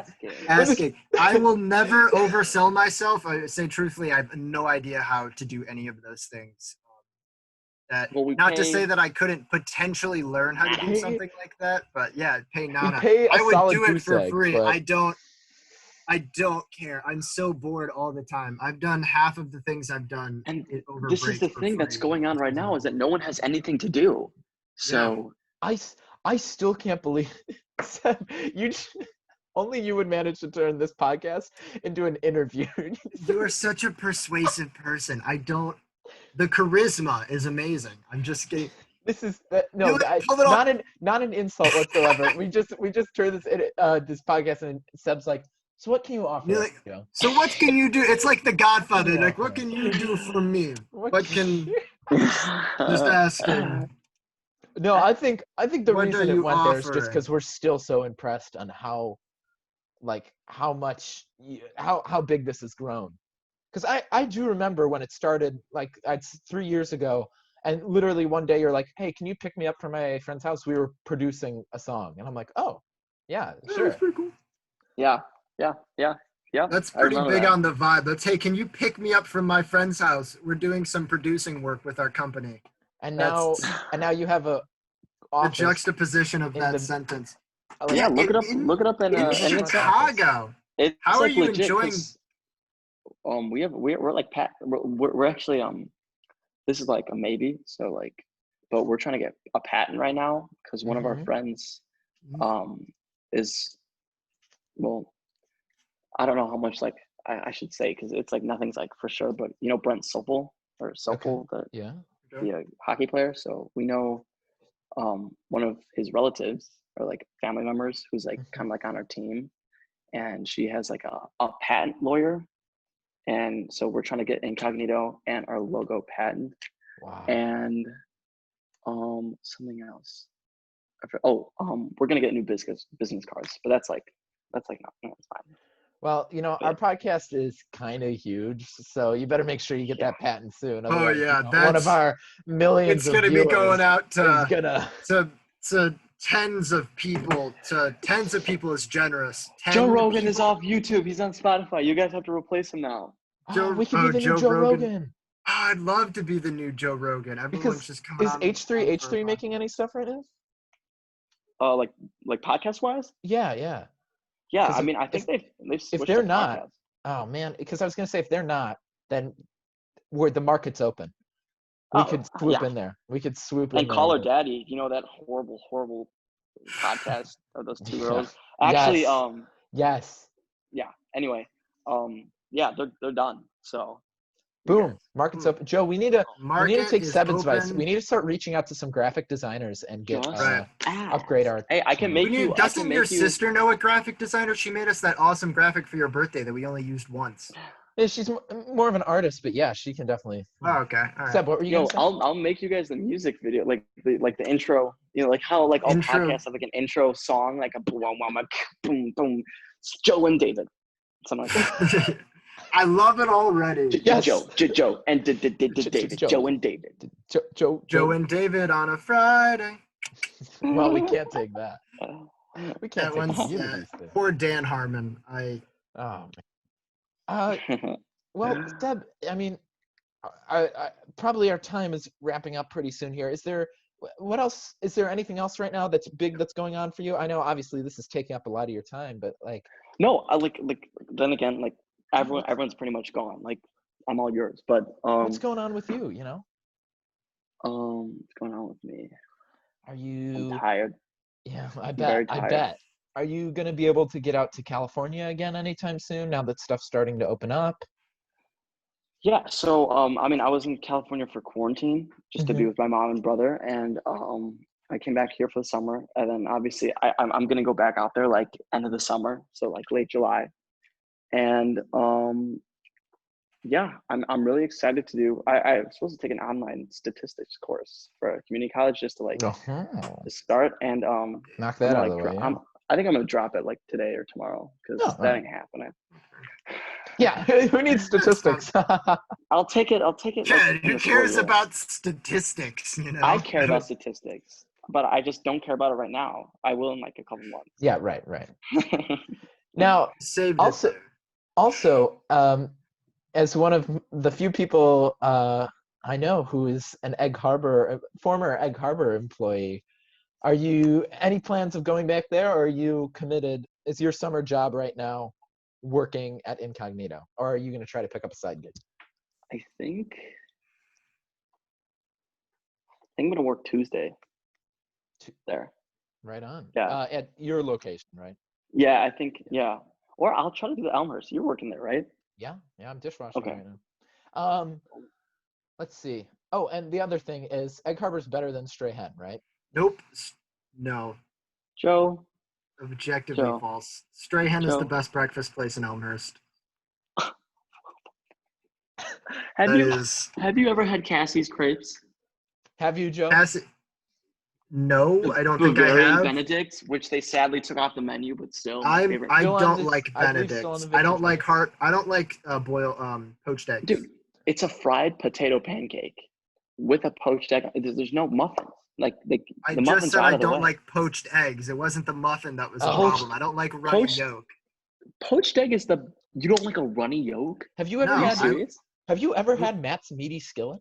Asking. I will never oversell myself. I say truthfully, I have no idea how to do any of those things. To say that I couldn't potentially learn how to do something like that, but yeah, pay Nana. I would do it for free. But I don't care. I'm so bored all the time. I've done half of the things I've done. And this is the thing that's going on right now is that no one has anything to do. So I still can't believe only you would manage to turn this podcast into an interview. You are such a persuasive person. The charisma is amazing. I'm just kidding. This is not an insult whatsoever. we just turned this podcast and Seb's like, So what can you offer? You're like, so what can you do? It's like The Godfather. Like, what can you do for me? What can just asking? No, I think the What do reason it you went there is just offer? because we're still so impressed on how much how big this has grown. Because I do remember when it started, like 3 years ago, and literally one day you're like, hey, can you pick me up from my friend's house? We were producing a song, and I'm like, oh, yeah, sure. That's pretty cool. Yeah. That's I pretty remember big that. on the vibe. Let's, hey, can you pick me up from my friend's house? We're doing some producing work with our company. And That's now you have a the office juxtaposition of in that the- sentence. like, Yeah, look it up. in- Look it up in In and it's Chicago. it's How like are you legit, enjoying? 'cause, we're like we're actually this is like a maybe, so like, but we're trying to get a patent right now because one of our friends is, well, I don't know how much, like, I should say, because it's like nothing's like for sure, but you know Brent Sopel yeah. the hockey player, so we know one of his relatives or like family members who's like kind of like on our team, and she has like a patent lawyer, and so we're trying to get Incognito and our logo patent. Wow. And something else. We're gonna get new business cards, but that's like no, it's fine. Well, our podcast is kind of huge, so you better make sure you get that patent soon. Otherwise, yeah, one of our millions it's gonna of be viewers going out is gonna to tens of people. To tens of people is generous. Joe Rogan is off YouTube. He's on Spotify. You guys have to replace him now. we could be the new Joe Rogan. Oh, I'd love to be the new Joe Rogan. Everyone's Because just coming is on. H3 making any stuff right now? Like podcast wise? Yeah. Yeah, I mean, I think they've switched if they're to not, podcasts. oh man, because I was gonna say if they're not, then the market's open. We could swoop in there. We could swoop in and there. Call Her Daddy, you know, that horrible podcast of those two girls. Yeah. Actually, yes. Yeah. Anyway, yeah, they're done. So boom, market's open. Joe, we need to take Seb's advice. We need to start reaching out to some graphic designers and get upgrade our. Hey, I can make you. Doesn't your sister know a graphic designer? She made us that awesome graphic for your birthday that we only used once. Yeah, she's more of an artist, but yeah, she can definitely. Oh, okay. All right. Seb, what were you gonna say? I'll make you guys the music video, like the intro. You know, like how like all podcasts have like an intro song, like a boom boom, Joe and David, something like that. I love it already. Yes. Joe and David. Joe and David. Joe and David on a Friday. Well, we can't take that. We can't take that poor Dan Harmon. Oh man. Well, Seb, I mean, I probably our time is wrapping up pretty soon here. Is there what else? Is there anything else right now that's big that's going on for you? I know obviously this is taking up a lot of your time, but like. No, I like then again, like everyone's pretty much gone. Like I'm all yours. But what's going on with you? You know. What's going on with me? Are you I'm tired? Yeah, I bet. Are you going to be able to get out to California again anytime soon now that stuff's starting to open up? Yeah, so I mean, I was in California for quarantine just to be with my mom and brother, and I came back here for the summer, and then obviously I'm gonna go back out there like end of the summer, so like late July, and yeah, I'm really excited to do. I'm supposed to take an online statistics course for a community college just to like to start and knock that out of the way. Yeah. I think I'm gonna drop it like today or tomorrow because that ain't happening. Yeah, who needs statistics? I'll take it. Yeah, who cares about statistics? You know, I care about statistics, but I just don't care about it right now. I will in like a couple months. Yeah, right. Now, also, as one of the few people I know who is an former Egg Harbor employee, are you any plans of going back there, or are you committed? Is your summer job right now working at Incognito, or are you going to try to pick up a side gig? I think I'm going to work Tuesday there. Right on. Yeah. At your location, right? Yeah, I think, yeah. Or I'll try to do the Elmhurst. You're working there, right? Yeah, I'm dishwashing right now. Let's see. Oh, and the other thing is Egg Harbor's better than Stray Hen, right? Nope. No. Joe, Objectively Joe. false. Strahan is the Joe. best breakfast place in Elmhurst. Have That you is have you ever had Cassie's crepes? Have you, Joe? No, I don't think I Bavarian have. Benedicts, which they sadly took off the menu, but still my favorite. I Still don't on like I believe still on Benedicts. the I don't Victor like train. I don't like poached eggs. Dude, it's a fried potato pancake with a poached egg. There's no muffins. Like the I muffins just said are out I of the don't way. like poached eggs. It wasn't the muffin that was the Oh. problem. I don't like runny Poached- yolk. Poached egg is you don't like a runny yolk? Have you ever No, Are you had serious? Have you ever had Matt's meaty skillet?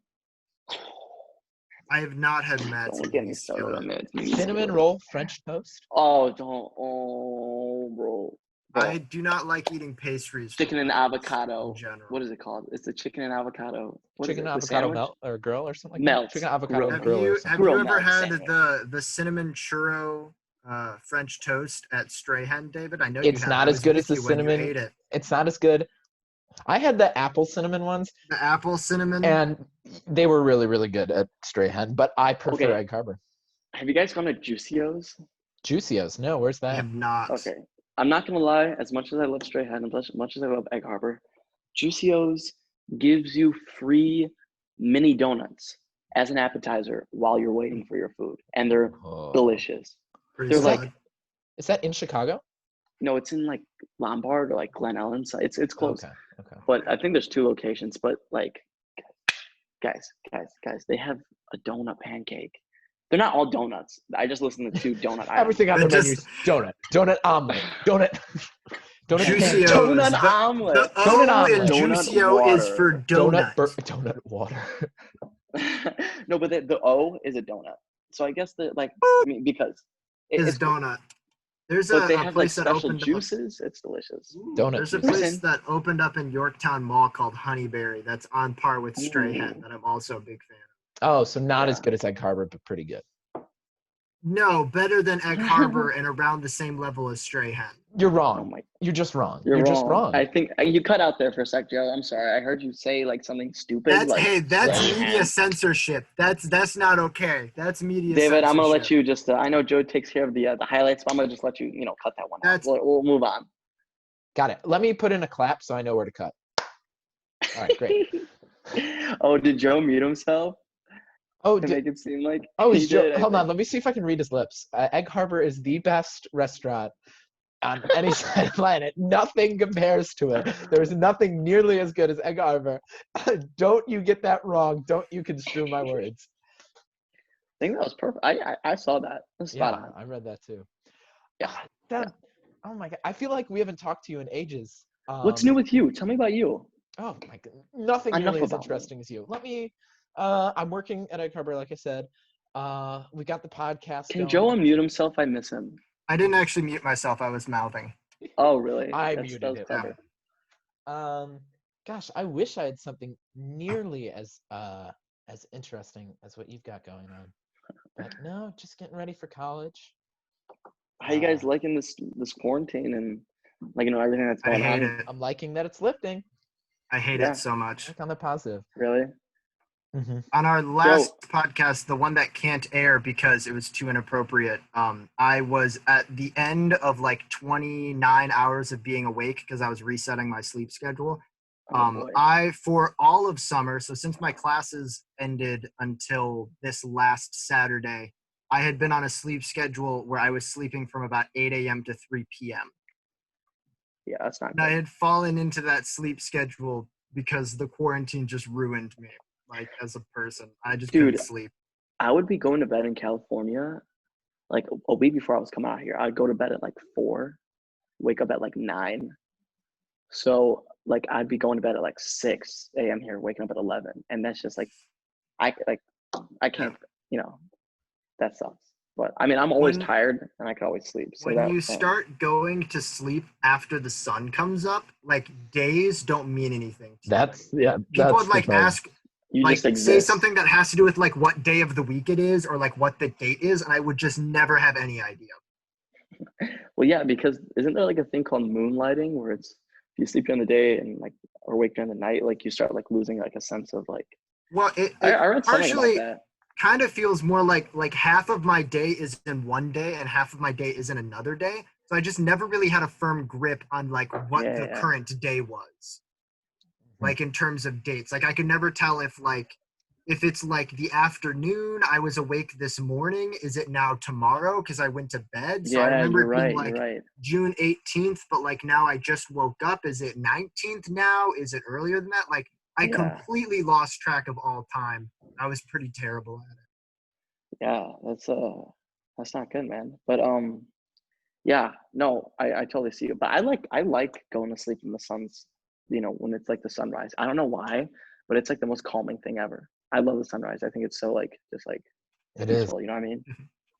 I have not had Matt's Don't get me meaty started skillet. on that. Cinnamon roll French toast? Oh, don't. Oh, bro. I do not like eating pastries. Chicken and avocado. In general. What is it called? It's the chicken and avocado. What is Chicken it? The avocado sandwich? melt or grill or something like Melt. that? Chicken avocado Grill. grill or something. Have Grill you ever melt had sandwich. the cinnamon churro French toast at Strahan, David? I know It's you have. not I as was good with as the you when you cinnamon. ate it. It's not as good. I had the apple cinnamon ones, The apple cinnamon. and they were really, really good at Strahan, but I prefer Okay. Egg Harbor. Have you guys gone to Juicio's? Juicios. No, where's I that? have not. Okay. I'm not going to lie. As much as I love Strahan and as much as I love Egg Harbor, Juicio's gives you free mini donuts as an appetizer while you're waiting for your food. And they're Oh. delicious. Pretty They're solid. like, Is that in Chicago? no, it's in like Lombard or like Glen Ellen. So it's close. Okay. But I think there's 2 locations. But like, guys, they have a donut pancake. They're not all donuts. I just listened to 2 donut items. Everything on the They're menu is donut omelet, donut Juicio's. pancake, Donut The omelet. O Donut in omelet. Donut Juicio is for donut donut. donut water. No, but the O is a donut. So I guess because Is it's cool. donut. There's But they a have like place that special opened juices. It's delicious. up. Donut There's a juice. place Listen. that opened up in Yorktown Mall called Honeyberry. That's on par with Strahan. Ooh. That I'm also a big fan of. Oh, so not as Yeah. good as Egg Harbor, but pretty good. No, better than Egg Harbor and around the same level as Strahan. You're Oh wrong. my! You're just wrong. You're wrong. just wrong. I think you cut out there for a sec, Joe. I'm sorry. I heard you say like something stupid. That's Strahan. media censorship. That's not okay. That's media David, censorship. I'm gonna let you just. I know Joe takes care of the highlights, but I'm gonna just let you cut that one out. That's- We'll move on. Got it. Let me put in a clap so I know where to cut. All right, great. Oh, did Joe mute himself Oh, to make it seem like? is he Joe? did, I Hold think. on. Let me see if I can read his lips. Egg Harbor is the best restaurant on any side of the planet. Nothing compares to it. There's nothing nearly as good as Egg Harbor. Don't you get that wrong. Don't you construe my words. I think that was perfect. I saw that. That's spot Yeah, on. I read that too. Yeah. Oh my God. I feel like we haven't talked to you in ages. What's new with you? Tell me about you. Oh my God. Nothing Enough nearly as about me. interesting as you. I'm working at Egg Harbor, like I said. We got the podcast Can going. Joe unmute himself? I miss him. I didn't actually mute myself. I was mouthing. Oh, really? I That's muted it. clever. Gosh, I wish I had something nearly as interesting as what you've got going on. But no, just getting ready for college. How you guys liking this quarantine and everything that's I going hate on? it. I'm liking that it's lifting. I hate Yeah. it so much. Look on the positive. Really? Mm-hmm. On our last podcast, the one that can't air because it was too inappropriate, I was at the end of like 29 hours of being awake because I was resetting my sleep schedule. Oh, boy. For all of summer, so since my classes ended until this last Saturday, I had been on a sleep schedule where I was sleeping from about 8 a.m. to 3 p.m. Yeah, that's not And I good. had fallen into that sleep schedule because the quarantine just ruined me, like as a person. I just couldn't sleep. I would be going to bed in California like a week before I was coming out here. I'd go to bed at like 4, wake up at like 9. So like I'd be going to bed at like 6 a.m. here, waking up at 11, and that's just like I can't, that sucks. But I mean, I'm always tired and I could always sleep. So When you start going to sleep after the sun comes up, like days don't mean anything. People would like ask, you like just say exist. something that has to do with like what day of the week it is or like what the date is, and I would just never have any idea. Well, yeah, because isn't there like a thing called moonlighting where it's if you sleep during the day and like or wake during the night, like you start like losing like a sense of like. Well, it I read something partially about that. kind of feels more like half of my day is in one day and half of my day is in another day. So So I just never really had a firm grip on like what the Yeah. current day was. Like in terms of dates. Like I could never tell if it's like the afternoon, I was awake this morning, is it now tomorrow because I went to bed? So I Yeah, remember you're it being right. like You're right. June 18th, but like now I just woke up. Is it 19th now? Is it earlier than that? Like I Yeah. completely lost track of all time. I was pretty terrible at it. Yeah, that's not good, man. But yeah, no, I totally see you. But I like going to sleep when the sun's, when it's like the sunrise. I don't know why, but it's like the most calming thing ever. I love the sunrise. I think it's so like just like It is. peaceful, you know what I mean?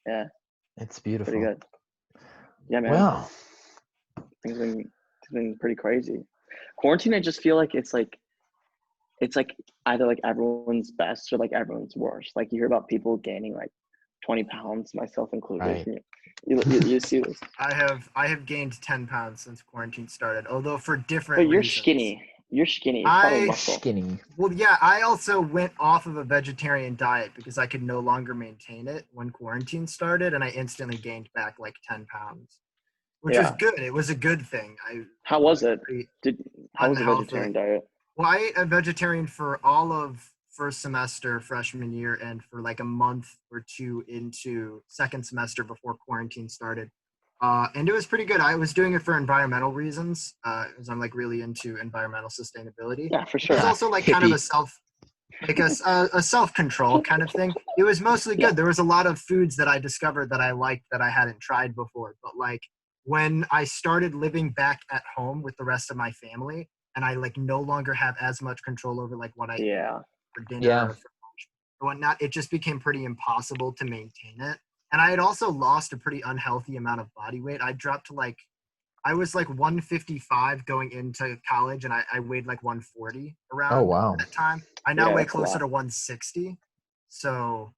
Yeah, It's beautiful. pretty good. Yeah, man. Well, It's been pretty crazy. Quarantine, I just feel like it's like either like everyone's best or like everyone's worst. Like you hear about people gaining like 20 pounds, myself included. right. You see this. I have gained 10 pounds since quarantine started, although for different But you're reasons. skinny. You're skinny. It's probably muscle. Skinny. Well, yeah, I also went off of a vegetarian diet because I could no longer maintain it when quarantine started, and I instantly gained back like 10 pounds, which was Yeah. good. It was a good thing. How was it? Pretty How was the unhealthy. vegetarian diet? Well, I ate a vegetarian for all of first semester freshman year and for like a month or two into second semester before quarantine started. And it was pretty good. I was doing it for environmental reasons, because I'm like really into environmental sustainability. Yeah, for It sure. was also like kind of Hippie. a self-control kind of thing. It was mostly good. Yeah. There was a lot of foods that I discovered that I liked that I hadn't tried before. But like when I started living back at home with the rest of my family, and I like no longer have as much control over like what I eat Yeah. for dinner Yeah. or for lunch or whatnot, it just became pretty impossible to maintain it. And I had also lost a pretty unhealthy amount of body weight. I dropped to like, I was like 155 going into college, and I weighed like 140 around Oh, wow. that time. I now Yeah, weigh that's a closer lot. to 160. So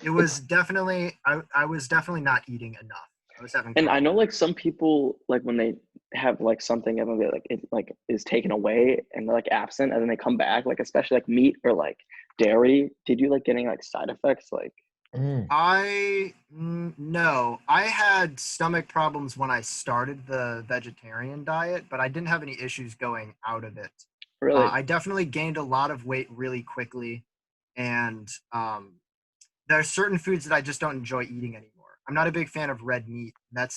it was definitely, I was definitely not eating enough. I was having And I trouble. know like some people like when they have like something and they like it like is taken away and they're like absent and then they come back, like especially like meat or like dairy. Did you like getting like side effects? Like No, I had stomach problems when I started the vegetarian diet, but I didn't have any issues going out of it. really? I definitely gained a lot of weight really quickly, and there are certain foods that I just don't enjoy eating anymore. I'm not a big fan of red meat. It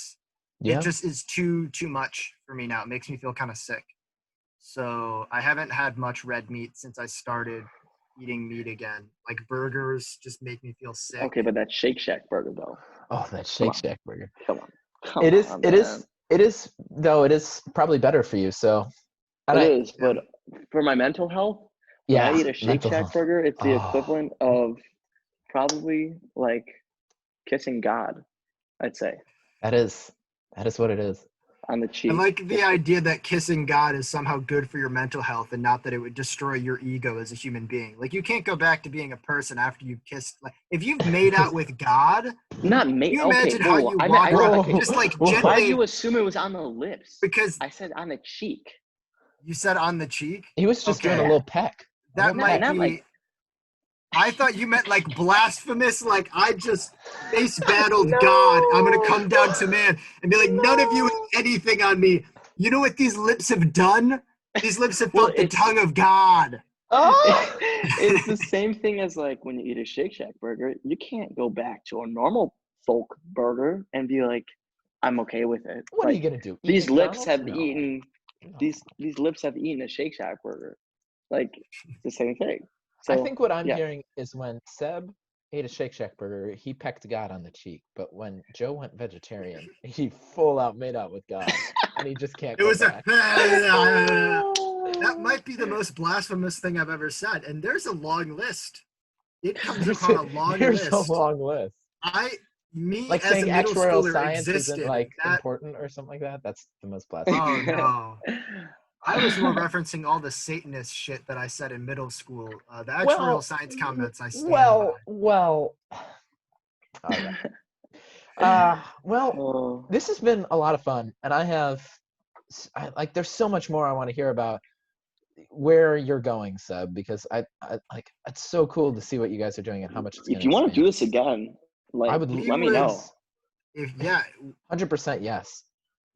Yeah. just is too much for me now. It makes me feel kind of sick. So I haven't had much red meat since I started eating meat again. Like burgers just make me feel sick. Okay, but that Shake Shack burger though. Oh, that Shake Shack burger. Come on. It is. Man. It is. Though it is probably better for you. So. It is, but for my mental health, when Yeah. I eat a Shake mental Shack health. burger, it's the Oh. equivalent of probably like kissing God, I'd say, That is what it is. on the cheek. I like the idea that kissing God is somehow good for your mental health and not that it would destroy your ego as a human being. Like you can't go back to being a person after you've kissed. Like if you've made out with God, Not can me. you Okay, imagine how you I walk meant, around okay. just like Whoa. gently? Why do you assume it was on the lips? Because I said on the cheek. you said on the cheek. He was just doing a Okay. little peck. That might not be. like- I thought you meant like blasphemous. Like I just face battled God. I'm gonna come down to man and be like, none of you have anything on me. You know what these lips have done? These lips have Well, felt the it's- tongue of God. Oh. It's the same thing as like when you eat a Shake Shack burger. You can't go back to a normal folk burger and be like, I'm okay with it. What like, are you gonna do? Eat These lips McDonald's? have No. eaten. No. These lips have eaten a Shake Shack burger. Like it's the same thing. So I think what I'm yeah. hearing is when Seb ate a Shake Shack burger, he pecked God on the cheek. But when Joe went vegetarian, he full out made out with God, and he just can't It go was back. that might be the most blasphemous thing I've ever said. And there's a long list. It comes There's upon a long There's list. a long list. Me Like as saying a middle actuarial schooler science existed. isn't like That, important or something like that. That's the most blasphemous. oh no. I was more referencing all the Satanist shit that I said in middle school. The actuarial science comments I stand by. Well. Okay. Well, Oh. this has been a lot of fun, and like there's so much more I want to hear about where you're going, Seb, because I like it's so cool to see what you guys are doing and how much it's going If to you want to expand. do this again, like I would let me know. 100% yes.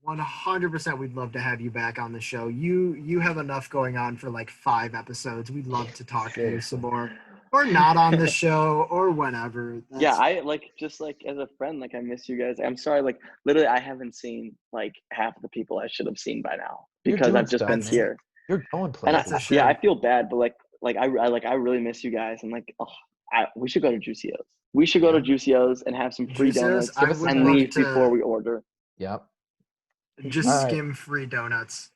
100%, we'd love to have you back on the show. You have enough going on for like 5 episodes. We'd love to talk to you some more, or not on the show, or whenever. Yeah, I just as a friend, I miss you guys. I'm sorry, literally, I haven't seen half of the people I should have seen by now because I've just been here. You're going And places. I feel bad, but I really miss you guys, and we should go to Juicy O's. We should go to Juicy O's and have some free donuts and leave before we order. Yep. Just skim free donuts.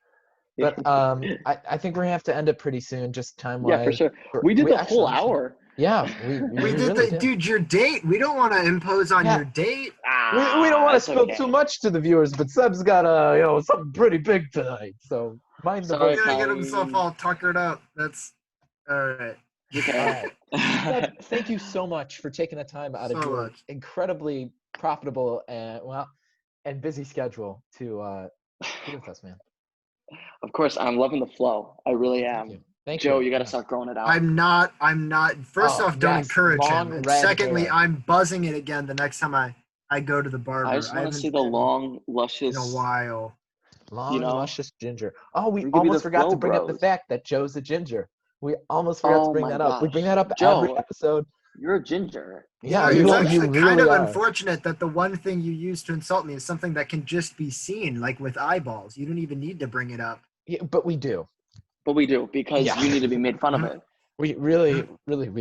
But I think we're gonna have to end it pretty soon, just time wise. Yeah, for sure. We did the whole hour. Yeah, we did dude, your date. We don't want to impose on your date. We don't want to spill too much to the viewers, but Seb's got something pretty big tonight, so mind the He's gonna get himself all tuckered up. That's all right. Okay. Seb, thank you so much for taking the time out of your incredibly profitable and busy schedule to be with us, man. Of course, I'm loving the flow. I really am. Thank Joe, you. you got to start growing it out. I'm not. First off, don't encourage him. And secondly, I'm buzzing it again the next time I go to the barber. I just want to see the long, luscious. In a while. Long, luscious ginger. Oh, we almost forgot to bring up the fact that Joe's a ginger. We almost forgot to bring that up. We bring that up every episode. You're a ginger. Yeah, it's actually kind of unfortunate that the one thing you use to insult me is something that can just be seen, like with eyeballs. You don't even need to bring it up. Yeah, but we do. But we do, because you need to be made fun of it. We really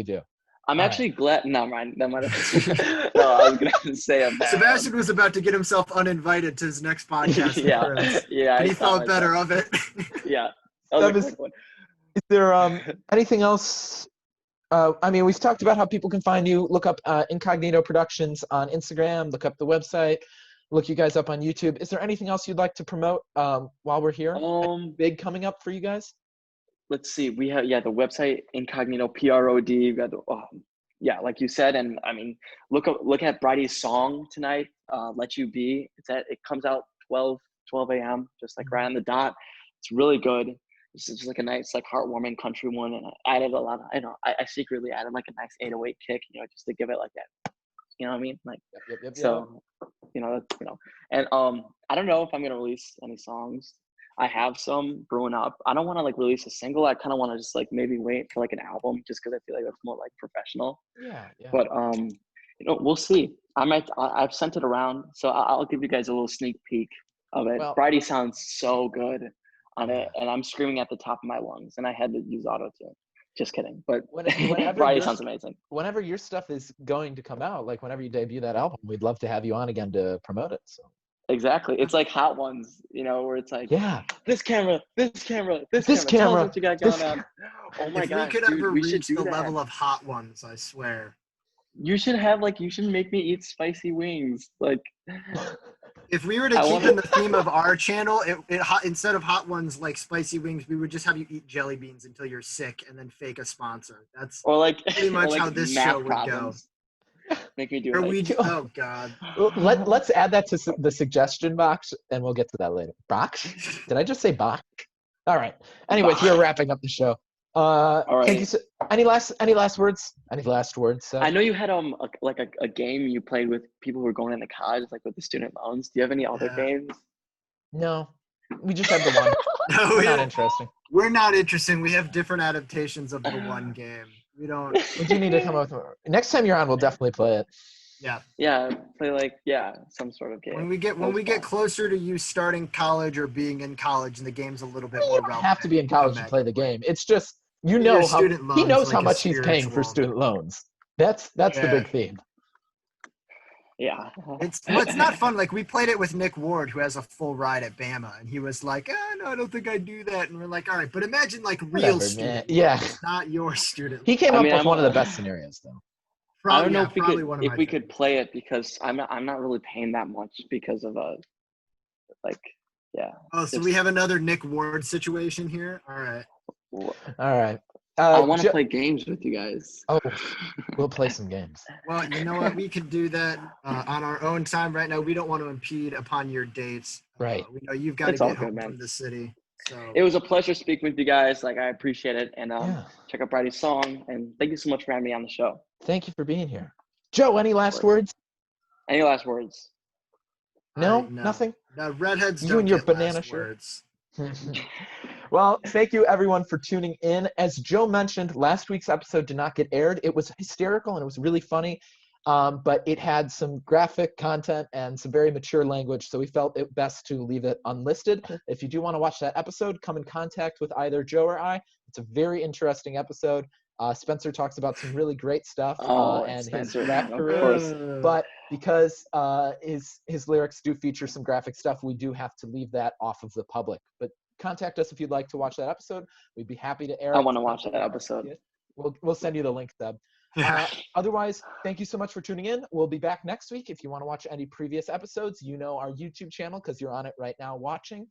do. I'm actually glad. No, mind. That might have. No, I was gonna say. Sebastian was about to get himself uninvited to his next podcast. Yeah. And he thought better of it. Yeah. That was a quick one. Is there anything else? We've talked about how people can find you. Look up Incognito Productions on Instagram. Look up the website. Look you guys up on YouTube. Is there anything else you'd like to promote while we're here? Big coming up for you guys? Let's see. We have the website Incognito PROD. We got like you said, and look at Bridie's song tonight. Let You Be. It comes out 12 a.m. just right on the dot. It's really good. It's just a nice heartwarming country one, and I added a lot of. I secretly added a nice 808 kick, just to give it that. You know what I mean? Yep. So, and I don't know if I'm gonna release any songs. I have some brewing up. I don't want to release a single. I kind of want to just maybe wait for an album, just because I feel that's more professional. Yeah. But we'll see. I've sent it around, so I'll give you guys a little sneak peek of it. Well, Bridie sounds so good on it, and I'm screaming at the top of my lungs, and I had to use auto-tune. Just kidding, but Bridie sounds amazing. Whenever your stuff is going to come out, whenever you debut that album, we'd love to have you on again to promote it. So exactly, it's like Hot Ones, where it's this camera, tell us what you got going on. Oh my god, we could ever reach the level of Hot Ones, I swear. You should you should make me eat spicy wings, If we were to keep in the theme of our channel, instead of Hot Ones spicy wings, we would just have you eat jelly beans until you're sick and then fake a sponsor. That's pretty much how this show would go. Make me do it. Oh God. Let's add that to the suggestion box, and we'll get to that later. Box? Did I just say box? All right. Anyways, we're wrapping up the show. All right. Thank you. Any last words? Any last words? I know you had a game you played with people who were going into college, with the student loans. Do you have any other games? No, we just have the one. No, we're not interesting. We're not interesting. We have different adaptations of the one game. We don't. We do need to come up with more. Next time you're on, we'll definitely play it. Yeah. Yeah, play some sort of game. When we get closer to you starting college or being in college, and the game's a little bit more relevant. You have to be in college to play the game. It's just he knows how much he's paying for student loans. That's the big theme. Yeah. It's not fun. We played it with Nick Ward, who has a full ride at Bama, and he was like, no, I don't think I'd do that. And we're like, all right, but imagine real student. Yeah. Not your student. He came up with one of the best scenarios, though. I don't know if we could play it, because I'm not really paying that much because of Oh, so we have another Nick Ward situation here. All right. All right. I want to play games with you guys. Oh, we'll play some games. Well, you know what? We could do that on our own time right now. We don't want to impede upon your dates. Right. We know you've got to get home from the city. So it was a pleasure speaking with you guys. I appreciate it. And check out Bridie's song. And thank you so much for having me on the show. Thank you for being here. Joe, any last words? Any last words? No, nothing. Now, redheads You don't and your get banana last shirt. words. Well, thank you everyone for tuning in. As Joe mentioned, last week's episode did not get aired. It was hysterical and it was really funny, but it had some graphic content and some very mature language, so we felt it best to leave it unlisted. If you do want to watch that episode, come in contact with either Joe or I. It's a very interesting episode. Spencer talks about some really great stuff and Spencer, his rap of career. course. But because his lyrics do feature some graphic stuff, we do have to leave that off of the public. But contact us if you'd like to watch that episode. We'd be happy to air it. I want to watch that episode. We'll send you the link, Seb. Otherwise, thank you so much for tuning in. We'll be back next week. If you want to watch any previous episodes, you know our YouTube channel because you're on it right now watching.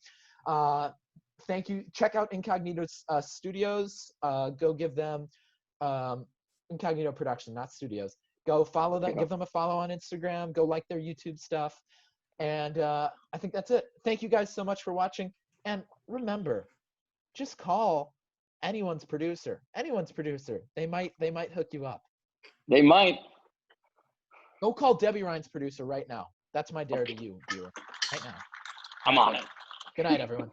Thank you. Check out Incognito Studios. Go give them Incognito Production, not Studios. Go follow them. Give them a follow on Instagram. Go like their YouTube stuff. And I think that's it. Thank you guys so much for watching. And remember, just call anyone's producer. Anyone's producer. They might hook you up. They might. Go call Debbie Ryan's producer right now. That's my dare to you, viewer. Right now. I'm on it. Good night, everyone.